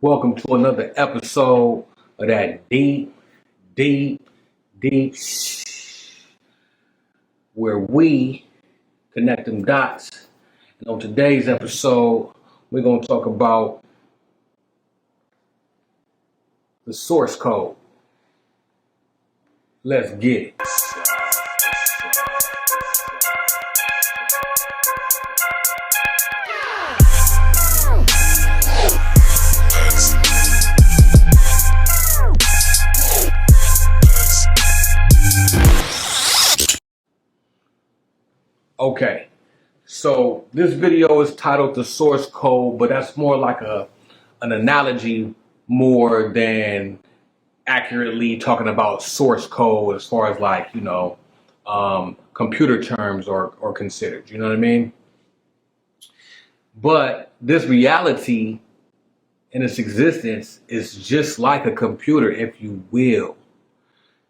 Welcome to another episode of that deep, deep, where we connect them dots. And on today's episode, we're going to talk about the source code. Let's get it. Okay, so this video is titled The Source Code, but that's more like an analogy more than accurately talking about source code as far as computer terms are considered. You know what I mean? But this reality and its existence is just like a computer, if you will.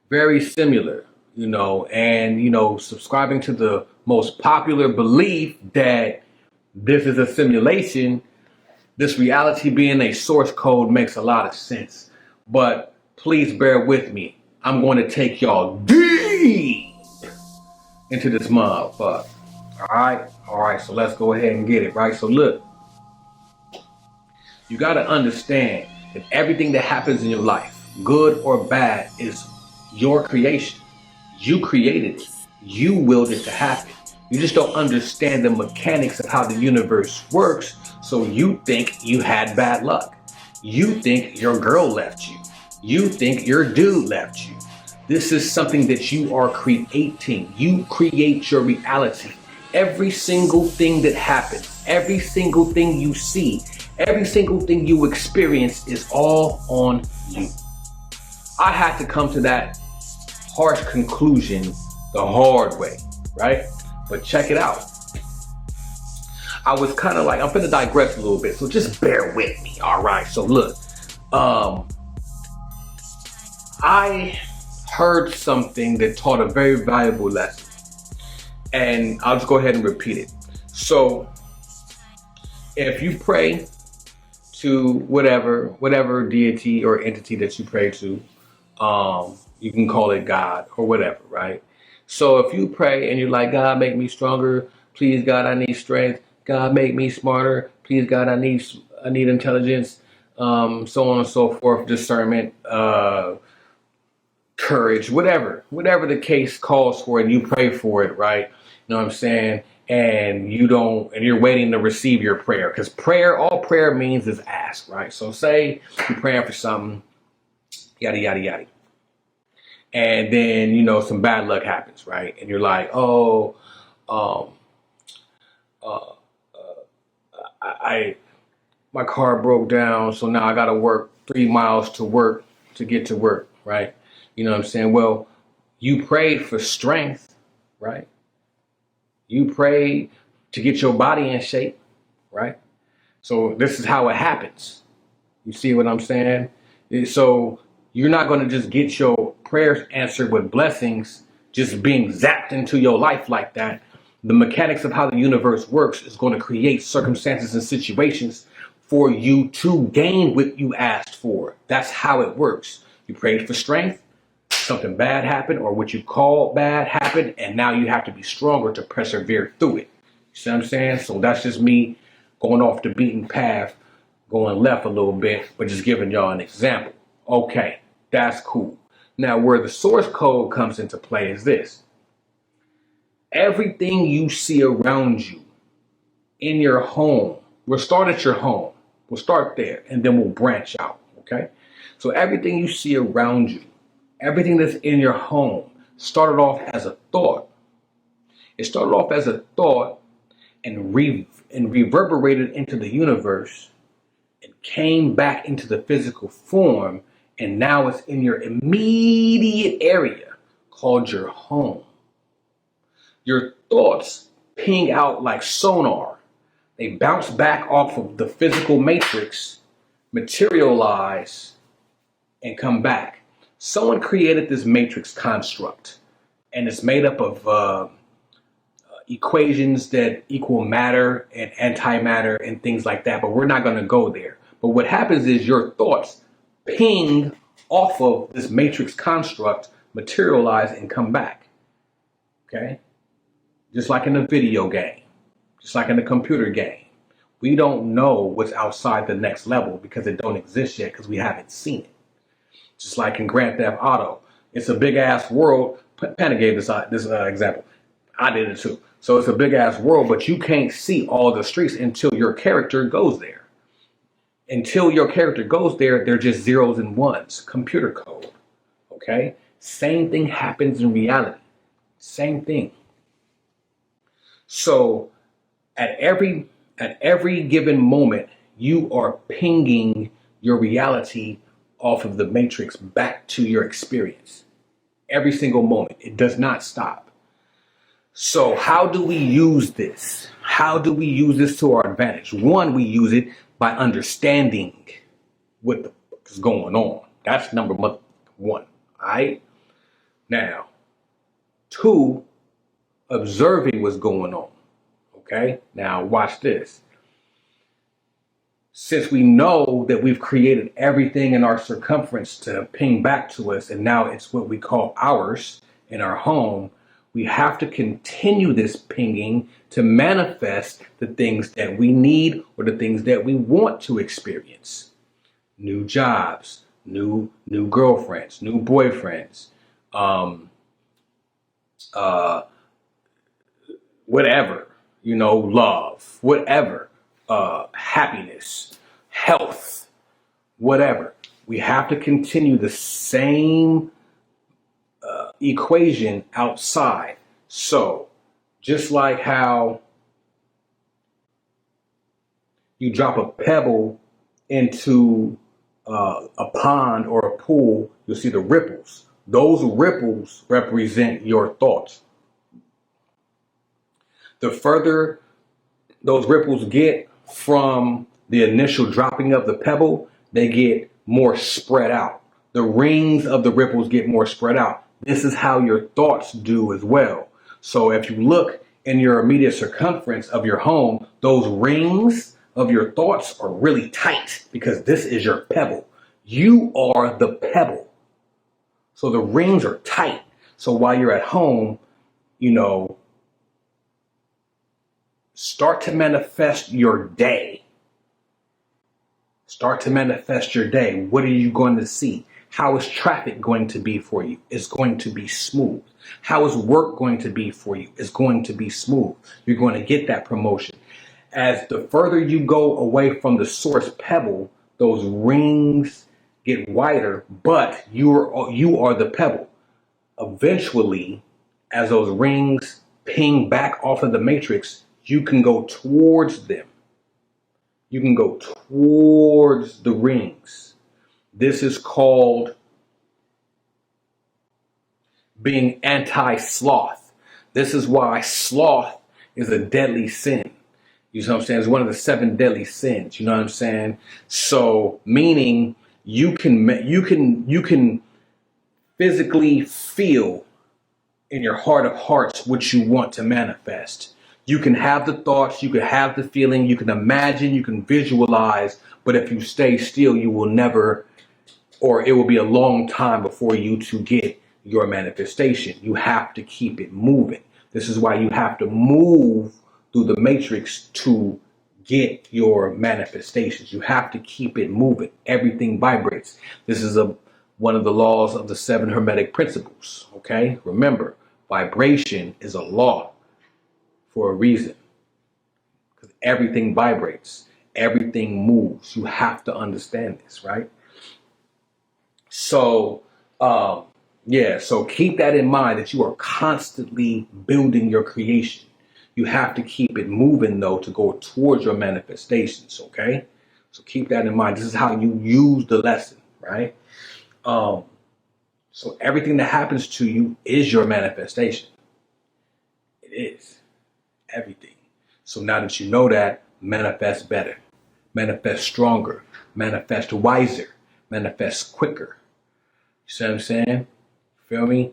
Very similar, and subscribing to the most popular belief that this is a simulation, this reality being a source code makes a lot of sense. But please bear with me. I'm going to take y'all deep into this motherfucker. All right, so let's go ahead and get it, right? So look, you got to understand that everything that happens in your life, good or bad, is your creation. You created it. You willed it to happen. You just don't understand the mechanics of how the universe works, so you think you had bad luck. You think your girl left you. You think your dude left you. This is something that you are creating. You create your reality. Every single thing that happens, every single thing you see, every single thing you experience is all on you. I had to come to that harsh conclusion the hard way, right? But check it out. I was kind of like, I'm gonna digress a little bit, so just bear with me, all right? So look, I heard something that taught a very valuable lesson, and I'll just go ahead and repeat it. So if you pray to whatever deity or entity that you pray to, you can call it God or whatever, right? So if you pray and you're like, God, make me stronger. Please, God, I need strength. God, make me smarter. Please, God, I need intelligence. So on and so forth, discernment, courage, whatever the case calls for, and you pray for it, right? You know what I'm saying? And you're waiting to receive your prayer, because all prayer means is ask, right? So say you're praying for something, yada, yada, yada. And then, some bad luck happens, right? And you're like, my car broke down, so now I got to work 3 miles to get to work, right? You know what I'm saying? Well, you prayed for strength, right? You prayed to get your body in shape, right? So this is how it happens. You see what I'm saying? So you're not going to just get your prayers answered with blessings just being zapped into your life like that. The mechanics of how the universe works is going to create circumstances and situations for you to gain what you asked for. That's how it works. You prayed for strength, something bad happened, or what you call bad happened, and now you have to be stronger to persevere through it. You see what I'm saying? So that's just me going off the beaten path, going left a little bit, but just giving y'all an example. Okay, that's cool. Now, where the source code comes into play is this. Everything you see around you in your home, we'll start at your home. We'll start there, and then we'll branch out, okay? So everything you see around you, everything that's in your home started off as a thought. It started off as a thought and reverberated into the universe and came back into the physical form, and now it's in your immediate area called your home. Your thoughts ping out like sonar. They bounce back off of the physical matrix, materialize, and come back. Someone created this matrix construct, and it's made up of equations that equal matter and antimatter and things like that, but we're not going to go there. But what happens is your thoughts ping off of this matrix construct, materialize, and come back. Okay? Just like in a video game, just like in a computer game. We don't know what's outside the next level because it don't exist yet because we haven't seen it. Just like in Grand Theft Auto, it's a big ass world. Panic gave this example. I did it too. So it's a big ass world, but you can't see all the streets until your character goes there. Until your character goes there, they're just zeros and ones, computer code. Okay? Same thing happens in reality. Same thing. So at every given moment, you are pinging your reality off of the matrix back to your experience. Every single moment. It does not stop. So how do we use this? How do we use this to our advantage? One, we use it by understanding what the fuck is going on. That's number one. All right? Now, two, observing what's going on. Okay? Now, watch this. Since we know that we've created everything in our circumference to ping back to us, and now it's what we call ours in our home, we have to continue this pinging to manifest the things that we need or the things that we want to experience. New jobs, new girlfriends, new boyfriends, whatever, love, whatever, happiness, health, whatever. We have to continue the same equation outside. So just like how you drop a pebble into a pond or a pool, you'll see the ripples. Those ripples represent your thoughts. The further those ripples get from the initial dropping of the pebble, they get more spread out. The rings of the ripples get more spread out. This is how your thoughts do as well. So if you look in your immediate circumference of your home, those rings of your thoughts are really tight because this is your pebble. You are the pebble. So the rings are tight. So while you're at home, start to manifest your day. Start to manifest your day. What are you going to see? How is traffic going to be for you? It's going to be smooth. How is work going to be for you? It's going to be smooth. You're going to get that promotion. As the further you go away from the source pebble, those rings get wider, but you are the pebble. Eventually, as those rings ping back off of the matrix, you can go towards them. You can go towards the rings. This is called being anti-sloth. This is why sloth is a deadly sin. You know what I'm saying? It's one of the 7 deadly sins. You know what I'm saying? So meaning you can physically feel in your heart of hearts what you want to manifest. You can have the thoughts, you can have the feeling, you can imagine, you can visualize, but if you stay still, you will never, or it will be a long time before you to get your manifestation. You have to keep it moving. This is why you have to move through the matrix to get your manifestations. You have to keep it moving. Everything vibrates. This is one of the laws of the 7 Hermetic principles. Okay? Remember, vibration is a law for a reason. Because everything vibrates. Everything moves. You have to understand this, right? So, so keep that in mind, that you are constantly building your creation. You have to keep it moving, though, to go towards your manifestations, okay? So keep that in mind. This is how you use the lesson, right? So everything that happens to you is your manifestation. It is. Everything. So now that you know that, manifest better, manifest stronger, manifest wiser, manifest quicker. You see what I'm saying? Feel me?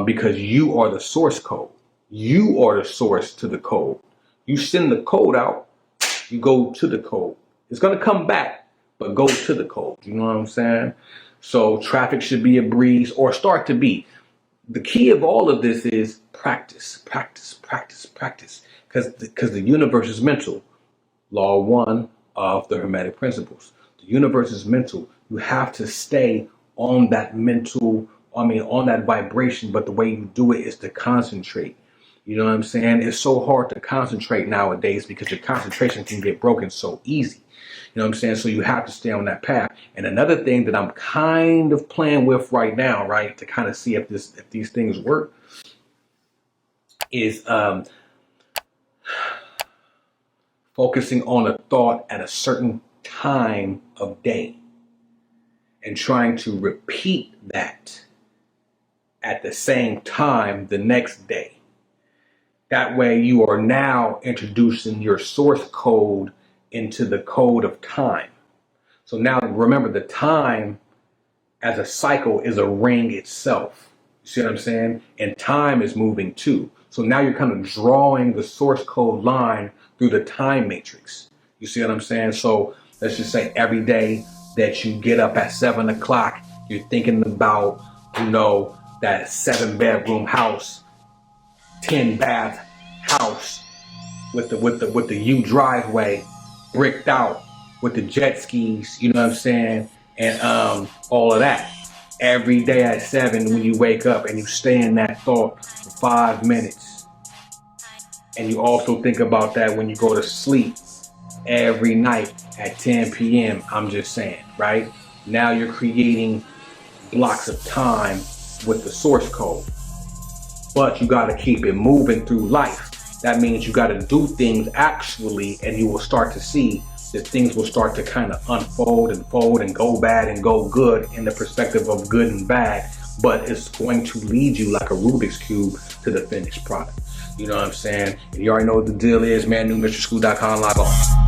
Because you are the source code. You are the source to the code. You send the code out, you go to the code. It's going to come back, but go to the code. You know what I'm saying? So traffic should be a breeze, or start to be. The key of all of this is practice, practice, practice, practice. Because the universe is mental. Law 1 of the Hermetic Principles. The universe is mental. You have to stay on that on that vibration, but the way you do it is to concentrate. You know what I'm saying? It's so hard to concentrate nowadays because your concentration can get broken so easy. You know what I'm saying? So you have to stay on that path. And another thing that I'm kind of playing with right now, right, to kind of see if these things work, is focusing on a thought at a certain time of day and trying to repeat that at the same time the next day. That way you are now introducing your source code into the code of time. So now remember, the time as a cycle is a ring itself. You see what I'm saying? And time is moving too. So now you're kind of drawing the source code line through the time matrix. You see what I'm saying? So let's just say every day that you get up at 7 o'clock, you're thinking about, that 7-bedroom house, 10-bath house with the U driveway, bricked out, with the jet skis, you know what I'm saying? And all of that. Every day at 7 when you wake up, and you stay in that thought for 5 minutes. And you also think about that when you go to sleep every night at 10 p.m. I'm just saying, right? Now you're creating blocks of time with the source code. But you got to keep it moving through life. That means you got to do things actually, and you will start to see that things will start to kind of unfold and fold and go bad and go good in the perspective of good and bad. But it's going to lead you like a Rubik's Cube to the finished product. You know what I'm saying? And you already know what the deal is, man. NewMrSchool.com. Log on.